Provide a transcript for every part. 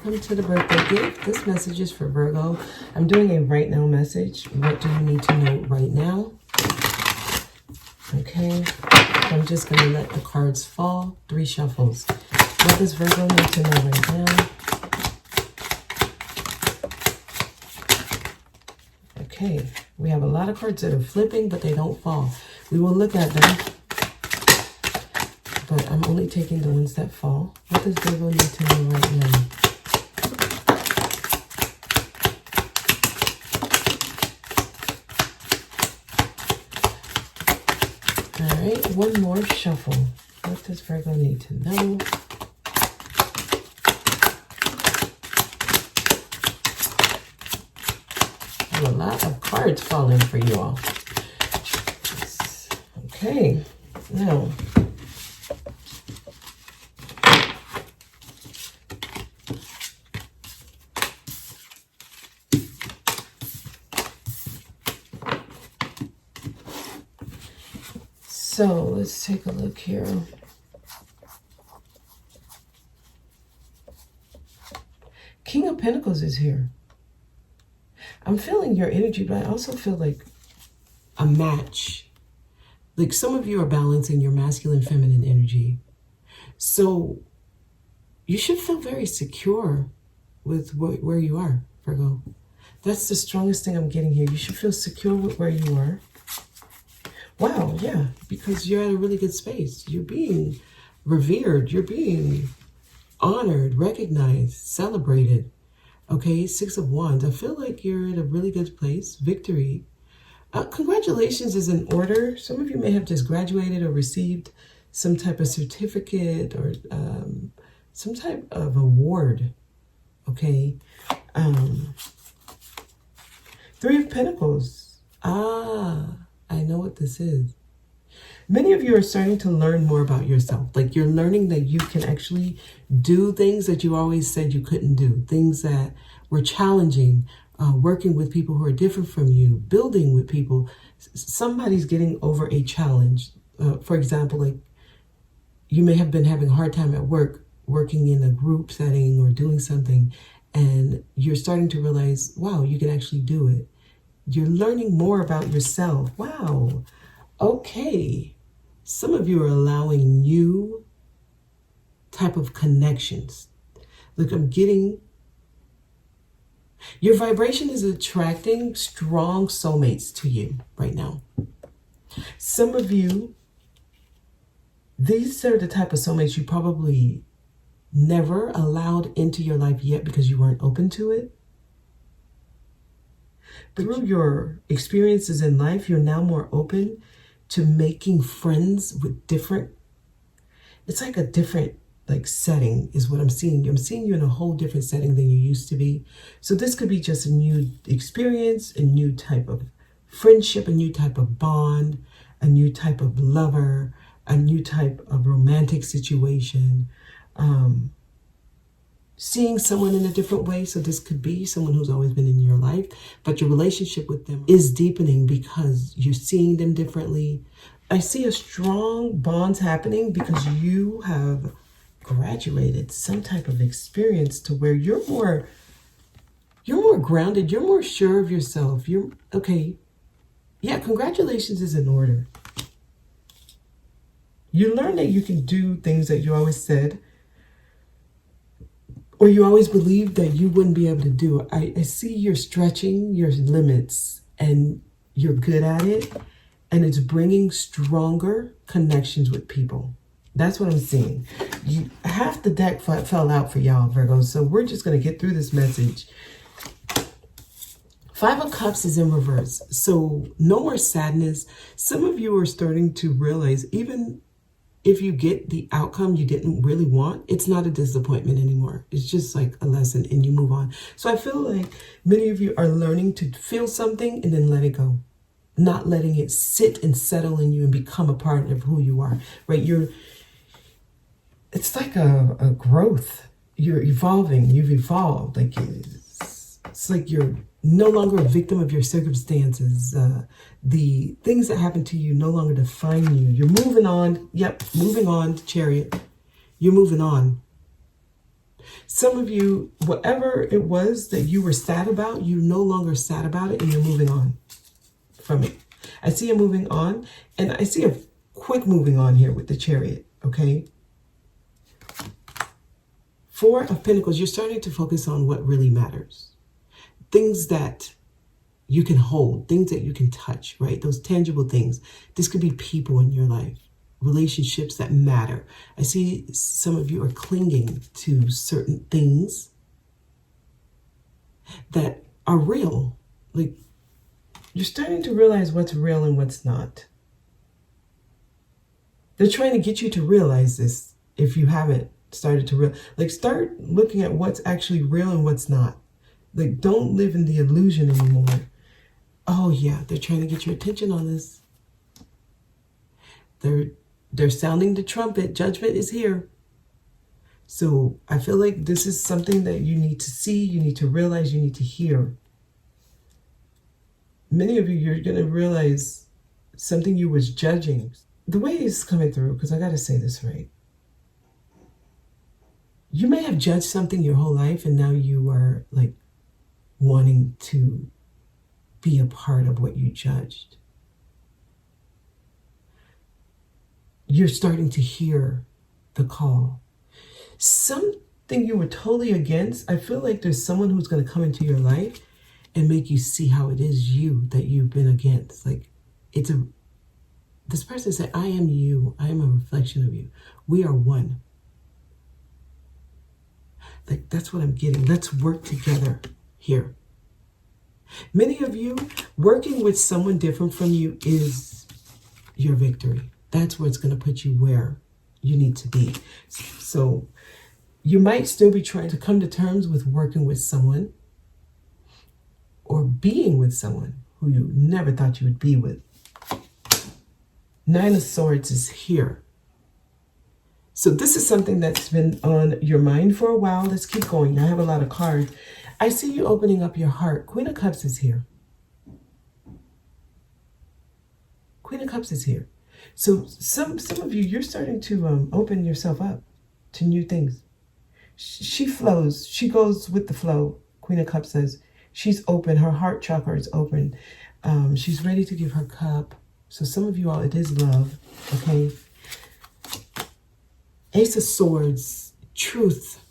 welcome to the birthday gift. This message is for Virgo. I'm doing a right now message. What do you need to know right now? Okay, I'm just going to let the cards fall. 3 shuffles. What does Virgo need to know right now? Okay, we have a lot of cards that are flipping, but they don't fall. We will look at them, but I'm only taking the ones that fall. What does Virgo need to know right now? All right, one more shuffle. What does Virgo need to know? A lot of cards falling for you all. Okay, now so let's take a look here. King of Pentacles is here. I'm feeling your energy, but I also feel like a match. Like some of you are balancing your masculine, feminine energy. So you should feel very secure with where you are, Virgo. That's the strongest thing I'm getting here. You should feel secure with where you are. Wow, yeah, because you're at a really good space. You're being revered. You're being honored, recognized, celebrated. Okay, 6 of Wands. I feel like you're at a really good place. Victory. Congratulations is in order. Some of you may have just graduated or received some type of certificate or some type of award. Okay. 3 of Pentacles. I know what this is. Many of you are starting to learn more about yourself. Like you're learning that you can actually do things that you always said you couldn't do. Things that were challenging, working with people who are different from you, building with people. Somebody's getting over a challenge. For example, like you may have been having a hard time at work, working in a group setting or doing something, and you're starting to realize, wow, you can actually do it. You're learning more about yourself. Wow. Okay. Some of you are allowing new type of connections. Look, I'm getting, your vibration is attracting strong soulmates to you right now. Some of you, these are the type of soulmates you probably never allowed into your life yet because you weren't open to it. Through your experiences in life, you're now more open to making friends with different, it's like a different setting is what I'm seeing. I'm seeing you in a whole different setting than you used to be. So this could be just a new experience, a new type of friendship, a new type of bond, a new type of lover, a new type of romantic situation. Seeing someone in a different way. So this could be someone who's always been in your life, but your relationship with them is deepening because you're seeing them differently. I see a strong bonds happening because you have graduated some type of experience to where you're more grounded. You're more sure of yourself. You're okay. Yeah, congratulations is in order. You learn that you can do things that you always said, or you always believed that you wouldn't be able to do. I see you're stretching your limits and you're good at it. And it's bringing stronger connections with people. That's what I'm seeing. Half the deck fell out for y'all, Virgo. So we're just going to get through this message. 5 of Cups is in reverse. So no more sadness. Some of you are starting to realize even if you get the outcome you didn't really want, it's not a disappointment anymore. It's just like a lesson and you move on. So I feel like many of you are learning to feel something and then let it go. Not letting it sit and settle in you and become a part of who you are, right? It's like a growth. You're evolving. You've evolved. Like it's like you're no longer a victim of your circumstances. The things that happen to you no longer define you. You're moving on. Yep, moving on to Chariot. You're moving on. Some of you, whatever it was that you were sad about, you're no longer sad about it and you're moving on from it. I see you moving on, and I see a quick moving on here with the Chariot, okay? Four of Pentacles, you're starting to focus on what really matters. Things that you can hold, things that you can touch, right? Those tangible things. This could be people in your life, relationships that matter. I see some of you are clinging to certain things that are real. Like, you're starting to realize what's real and what's not. They're trying to get you to realize this if you haven't started to start looking at what's actually real and what's not. Like, don't live in the illusion anymore. Oh yeah, they're trying to get your attention on this. They're sounding the trumpet. Judgment is here. So I feel like this is something that you need to see, you need to realize, you need to hear. Many of you, you're going to realize something you was judging. The way it's coming through, because I got to say this right. You may have judged something your whole life, and now you are like wanting to be a part of what you judged. You're starting to hear the call. Something you were totally against, I feel like there's someone who's going to come into your life and make you see how it is you that you've been against. Like, this person said, I am you. I am a reflection of you. We are one. Like, that's what I'm getting. Let's work together here. Many of you, working with someone different from you is your victory. That's where it's going to put you where you need to be. So you might still be trying to come to terms with working with someone or being with someone who you never thought you would be with. Nine of Swords is here. So this is something that's been on your mind for a while. Let's keep going. I have a lot of cards. I see you opening up your heart. Queen of Cups is here. Queen of Cups is here. So some of you, you're starting to open yourself up to new things. She flows. She goes with the flow. Queen of Cups says she's open. Her heart chakra is open. She's ready to give her cup. So some of you all, it is love. Okay. Ace of Swords. Truth.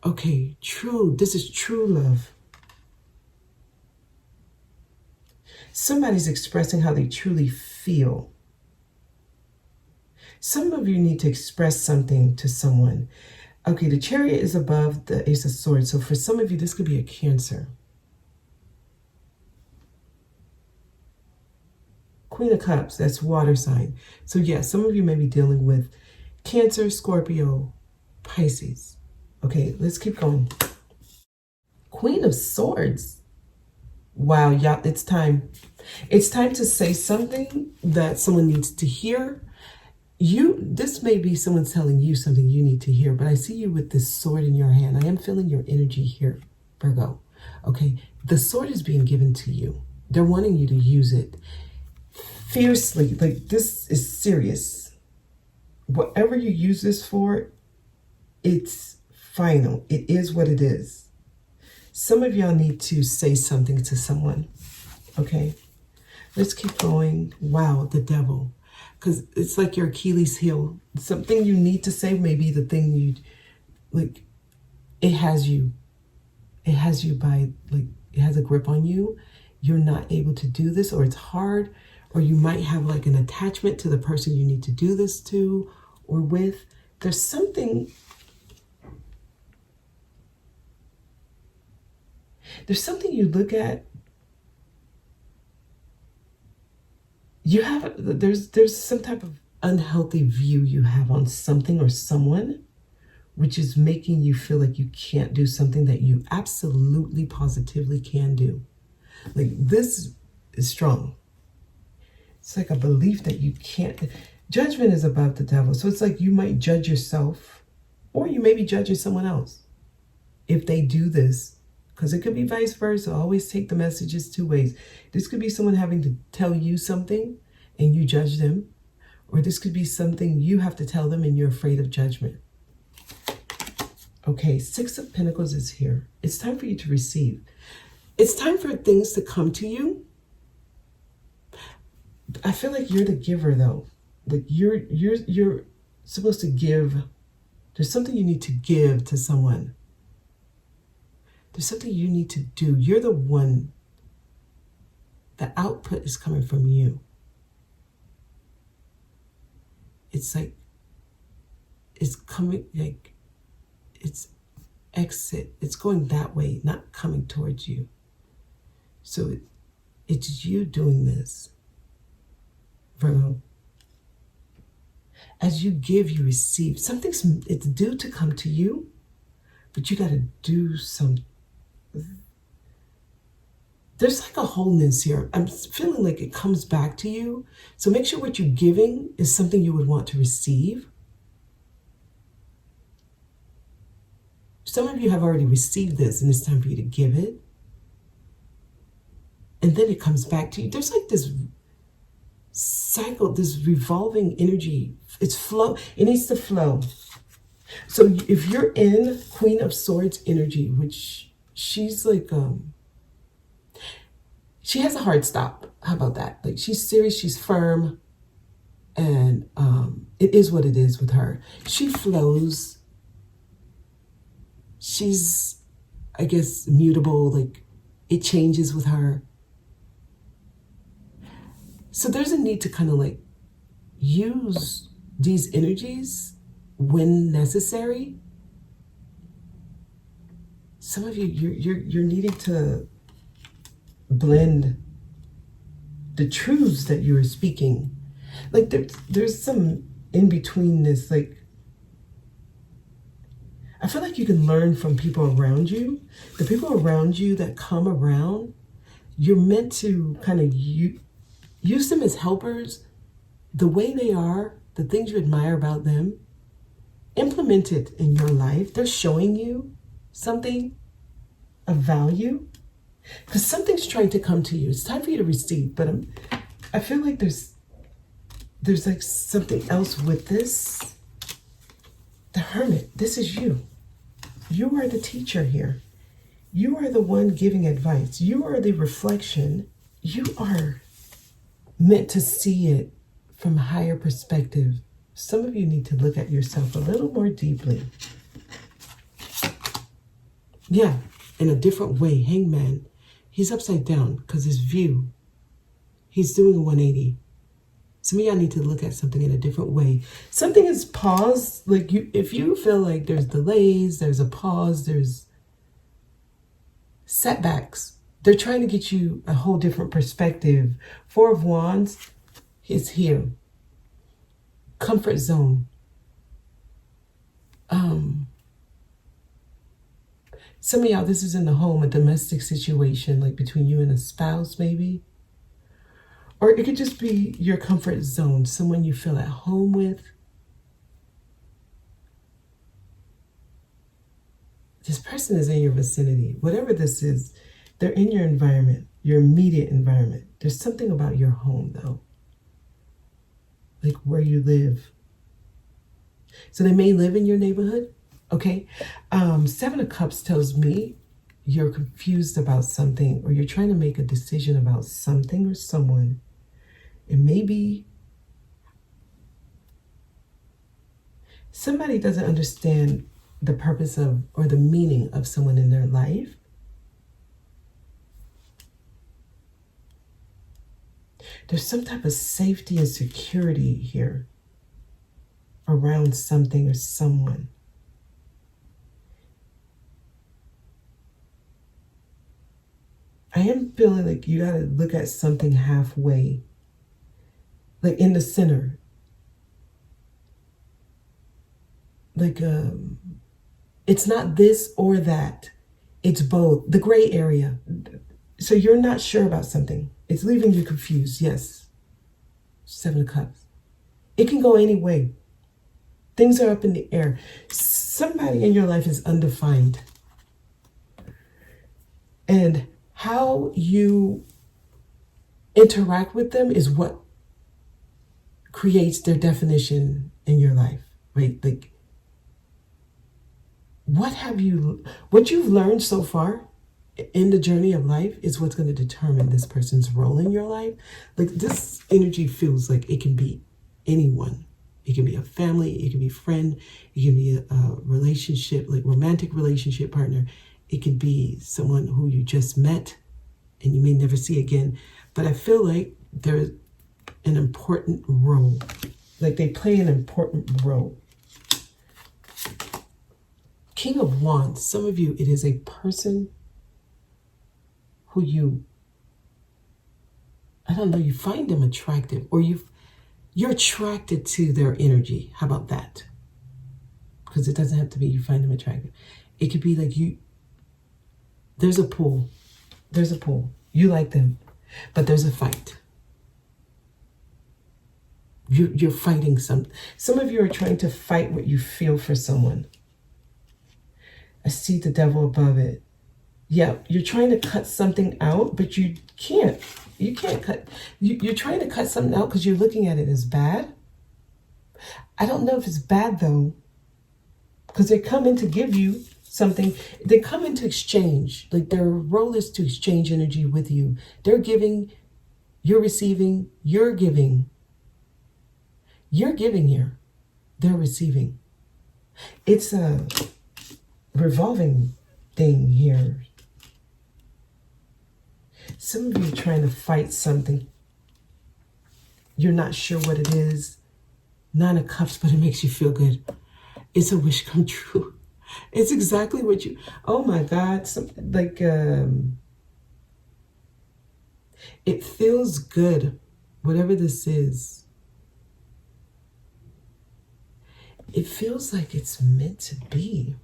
Okay. True. This is true love. Somebody's expressing how they truly feel. Some of you need to express something to someone. Okay, the Chariot is above the Ace of Swords. So for some of you, this could be a Cancer. Queen of Cups, that's water sign. So yeah, some of you may be dealing with Cancer, Scorpio, Pisces. Okay, let's keep going. Queen of Swords. Wow, y'all, it's time. It's time to say something that someone needs to hear. This may be someone telling you something you need to hear, but I see you with this sword in your hand. I am feeling your energy here, Virgo. Okay, the sword is being given to you. They're wanting you to use it fiercely. Like, this is serious. Whatever you use this for, it's final. It is what it is. Some of y'all need to say something to someone. Okay, let's keep going. Wow, the Devil. Because it's like your Achilles heel. Something you need to say may be the thing you, like, it has you. It has you by, like, it has a grip on you. You're not able to do this, or it's hard, or you might have like an attachment to the person you need to do this to or with. There's something you look at. You have, there's some type of unhealthy view you have on something or someone, which is making you feel like you can't do something that you absolutely positively can do. Like, this is strong. It's like a belief that you can't. Judgment is above the Devil. So it's like you might judge yourself, or you may be judging someone else if they do this. Because it could be vice versa. Always take the messages two ways. This could be someone having to tell you something and you judge them. Or this could be something you have to tell them and you're afraid of judgment. Okay, Six of Pentacles is here. It's time for you to receive. It's time for things to come to you. I feel like you're the giver though. Like you're supposed to give. There's something you need to give to someone. There's something you need to do. You're the one. The output is coming from you. It's like, it's coming, like, it's exit. It's going that way, not coming towards you. So it's you doing this, Virgo. As you give, you receive. It's due to come to you, but you got to do something. There's like a wholeness here. I'm feeling like it comes back to you. So make sure what you're giving is something you would want to receive. Some of you have already received this and it's time for you to give it. And then it comes back to you. There's like this cycle, this revolving energy. It's flow. It needs to flow. So if you're in Queen of Swords energy, which she's like, she has a hard stop. How about that? Like she's serious, she's firm, and it is what it is with her. She flows. She's, I guess, mutable, like it changes with her. So there's a need to kind of like use these energies when necessary. Some of you, you're needing to blend the truths that you're speaking. Like there's some in between this, like I feel like you can learn from people around you. The people around you that come around, you're meant to kind of use them as helpers. The way they are, the things you admire about them, implement it in your life. They're showing you something of value because something's trying to come to you. It's time for you to receive, but I feel like there's like something else with this. The Hermit, this is you. You are the teacher here. You are the one giving advice. You are the reflection. You are meant to see it from a higher perspective. Some of you need to look at yourself a little more deeply. Yeah, in a different way. Hangman, he's upside down because his view, he's doing a 180. Some of y'all need to look at something in a different way. Something is paused. Like if you feel like there's delays, there's a pause, there's setbacks. They're trying to get you a whole different perspective. Four of Wands is here. Comfort zone. Some of y'all, this is in the home, a domestic situation, like between you and a spouse, maybe. Or it could just be your comfort zone, someone you feel at home with. This person is in your vicinity. Whatever this is, they're in your environment, your immediate environment. There's something about your home, though. Like where you live. So they may live in your neighborhood, okay? Seven of Cups tells me you're confused about something or you're trying to make a decision about something or someone. It may be somebody doesn't understand the purpose of or the meaning of someone in their life. There's some type of safety and security here around something or someone. I am feeling like you got to look at something halfway, like in the center. Like, it's not this or that. It's both. The gray area. So you're not sure about something. It's leaving you confused. Yes. Seven of Cups. It can go any way. Things are up in the air. Somebody in your life is undefined. And how you interact with them is what creates their definition in your life, right? Like, what you've learned so far in the journey of life is what's going to determine this person's role in your life. Like, this energy feels like it can be anyone. It can be a family, it can be a friend, it can be a relationship, like romantic relationship partner. It could be someone who you just met and you may never see again. But I feel like there's an important role. Like, they play an important role. King of Wands, some of you, it is a person who I don't know, you find them attractive, or you're attracted to their energy. How about that? Because it doesn't have to be you find them attractive. It could be like there's a pull. There's a pull. You like them, but there's a fight. You're fighting some of you are trying to fight what you feel for someone. I see the devil above it. Yeah, you're trying to cut something out, but you can't. You can't cut. You're trying to cut something out because you're looking at it as bad. I don't know if it's bad, though, because they come in to give you something. They come in to exchange. Like, their role is to exchange energy with you. They're giving, you're receiving, you're giving. You're giving here. They're receiving. It's a revolving thing here. Some of you are trying to fight something. You're not sure what it is. 9 of Cups, but it makes you feel good. It's a wish come true. It's exactly what you, oh my God. It feels good, whatever this is. It feels like it's meant to be.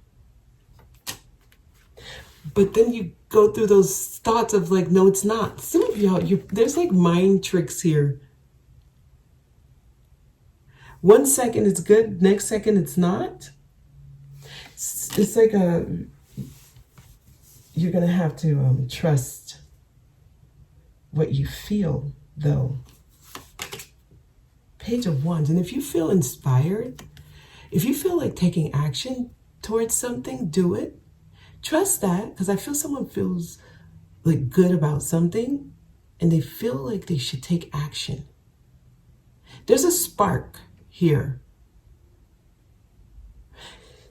But then you go through those thoughts of like, no, it's not. Some of y'all, there's like mind tricks here. 1 second it's good, next second it's not. It's like you're going to have to trust what you feel, though. Page of Wands. And if you feel inspired, if you feel like taking action towards something, do it. Trust that, because I feel someone feels like good about something and they feel like they should take action. There's a spark here.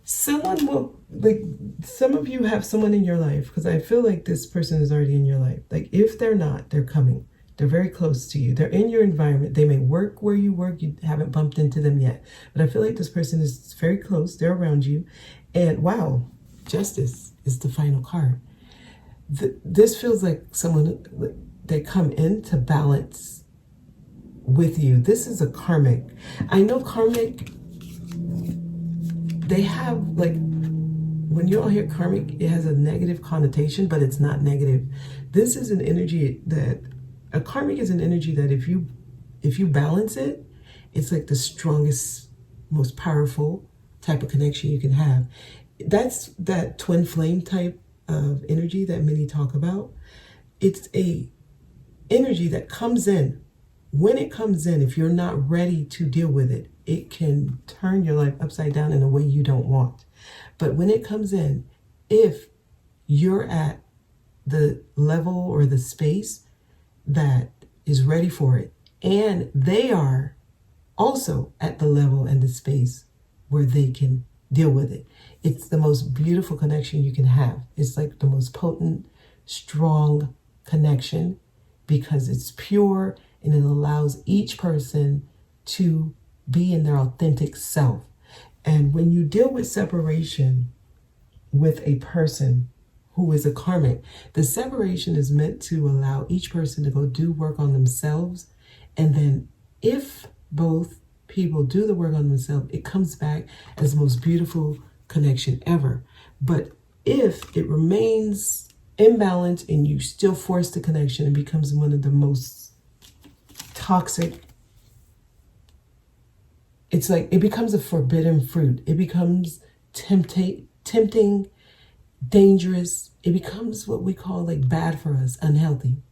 Someone will, like, some of you have someone in your life, because I feel like this person is already in your life. Like, if they're not, they're coming. They're very close to you. They're in your environment. They may work where you work. You haven't bumped into them yet. But I feel like this person is very close. They're around you. And wow, Justice is the final card. This feels like someone, they come in to balance with you. This is a karmic. I know karmic, they have, like, when you all hear karmic, it has a negative connotation, but it's not negative. This is an energy that, a karmic is an energy that if you balance it, it's like the strongest, most powerful type of connection you can have. That's that twin flame type of energy that many talk about. It's a energy that comes in. When it comes in, if you're not ready to deal with it, it can turn your life upside down in a way you don't want. But when it comes in, if you're at the level or the space that is ready for it, and they are also at the level and the space where they can deal with it, it's the most beautiful connection you can have. It's like the most potent, strong connection because it's pure and it allows each person to be in their authentic self. And when you deal with separation with a person who is a karmic, the separation is meant to allow each person to go do work on themselves. And then if both people do the work on themselves, it comes back as the most beautiful connection ever. But if it remains imbalanced and you still force the connection, it becomes one of the most toxic. It's like it becomes a forbidden fruit. It becomes tempting, dangerous. It becomes what we call like bad for us, unhealthy.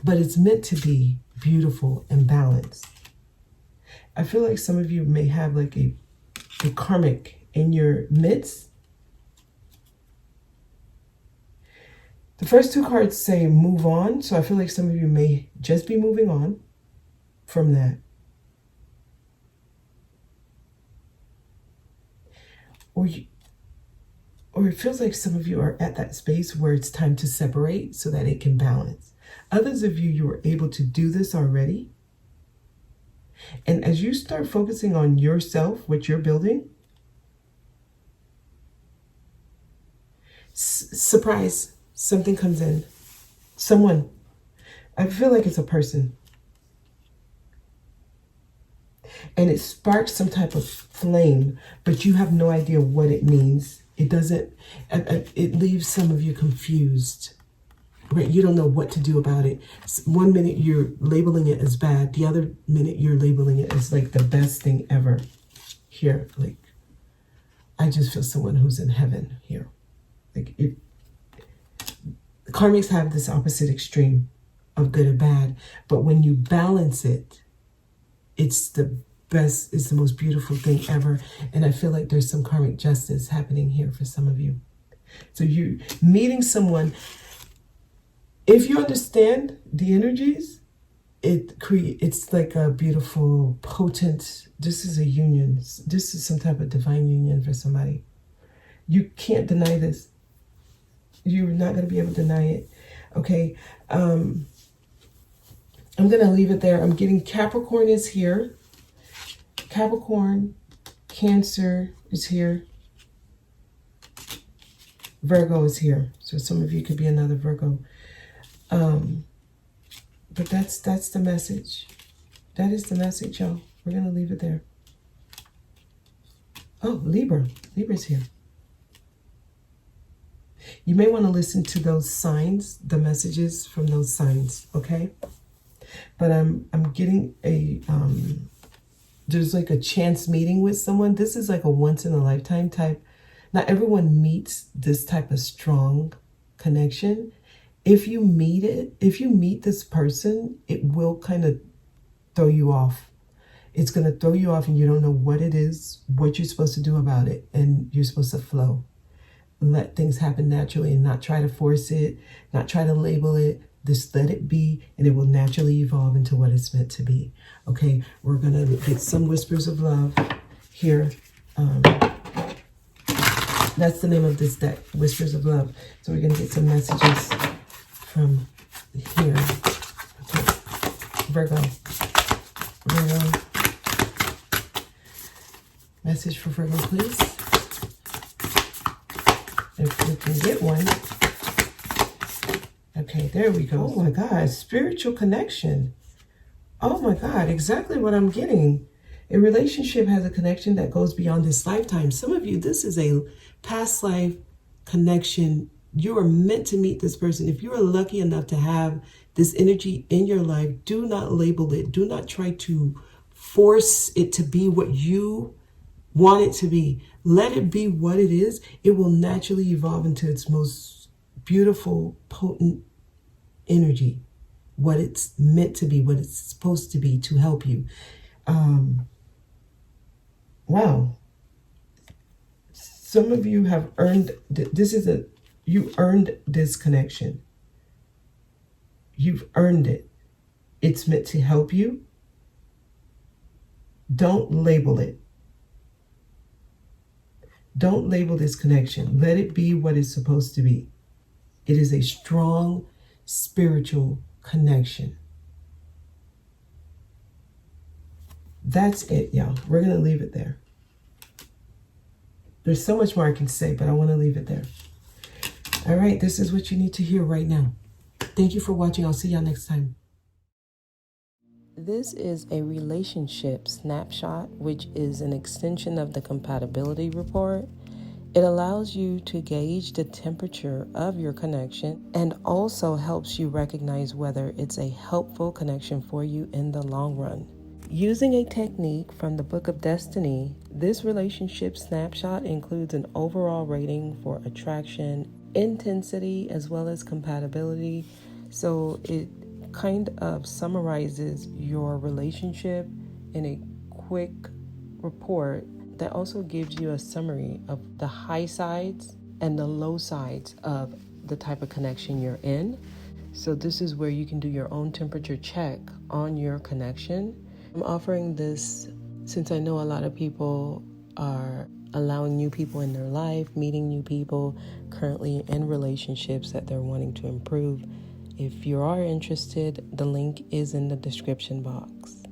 But it's meant to be beautiful and balanced. I feel like some of you may have like a karmic in your midst, The first two cards say move on. So I feel like some of you may just be moving on from that. Or it feels like some of you are at that space where it's time to separate so that it can balance. Others of you, you were able to do this already. And as you start focusing on yourself, what you're building, surprise, something comes in. Someone, I feel like it's a person. And it sparks some type of flame, but you have no idea what it means. It doesn't, it leaves some of you confused, right? You don't know what to do about it. One minute you're labeling it as bad. The other minute you're labeling it as like the best thing ever. Here, like, I just feel someone who's in heaven here. Like, karmics have this opposite extreme of good and bad, but when you balance it, it's the best, it's the most beautiful thing ever. And I feel like there's some karmic justice happening here for some of you. So you meeting someone, if you understand the energies, it's like a beautiful, potent, this is a union. This is some type of divine union for somebody. You can't deny this. You're not going to be able to deny it. Okay. I'm going to leave it there. I'm getting Capricorn is here. Capricorn, Cancer is here. Virgo is here. So some of you could be another Virgo. But that's the message. That is the message, y'all. We're going to leave it there. Oh, Libra. Libra's here. You may want to listen to those signs, the messages from those signs, okay? But I'm getting a there's like a chance meeting with someone. This is like a once in a lifetime type. Not everyone meets this type of strong connection. If you meet this person, it will kind of throw you off. It's going to throw you off and you don't know what it is, what you're supposed to do about it, and you're supposed to flow. Let things happen naturally and not try to force it, not try to label it. Just let it be, and it will naturally evolve into what it's meant to be. Okay, we're going to get some whispers of love here. That's the name of this deck, Whispers of Love. So we're going to get some messages from here. Okay. Virgo. Message for Virgo, please. If we can get one. Okay, there we go. Oh my God, spiritual connection. Oh my God, exactly what I'm getting. A relationship has a connection that goes beyond this lifetime. Some of you, this is a past life connection. You are meant to meet this person. If you are lucky enough to have this energy in your life, do not label it. Do not try to force it to be what you want it to be. Let it be what it is. It will naturally evolve into its most beautiful, potent energy, what it's meant to be, what it's supposed to be to help you. Wow. Some of you have earned, you earned this connection. You've earned it. It's meant to help you. Don't label it. Don't label this connection. Let it be what it's supposed to be. It is a strong spiritual connection. That's it, y'all. We're going to leave it there. There's so much more I can say, but I want to leave it there. All right, this is what you need to hear right now. Thank you for watching. I'll see y'all next time. This is a relationship snapshot, which is an extension of the compatibility report. It allows you to gauge the temperature of your connection and also helps you recognize whether it's a helpful connection for you in the long run. Using a technique from the Book of Destiny, this relationship snapshot includes an overall rating for attraction, intensity, as well as compatibility. So it kind of summarizes your relationship in a quick report that also gives you a summary of the high sides and the low sides of the type of connection you're in. So this is where you can do your own temperature check on your connection. I'm offering this since I know a lot of people are allowing new people in their life, meeting new people, currently in relationships that they're wanting to improve. If you are interested, the link is in the description box.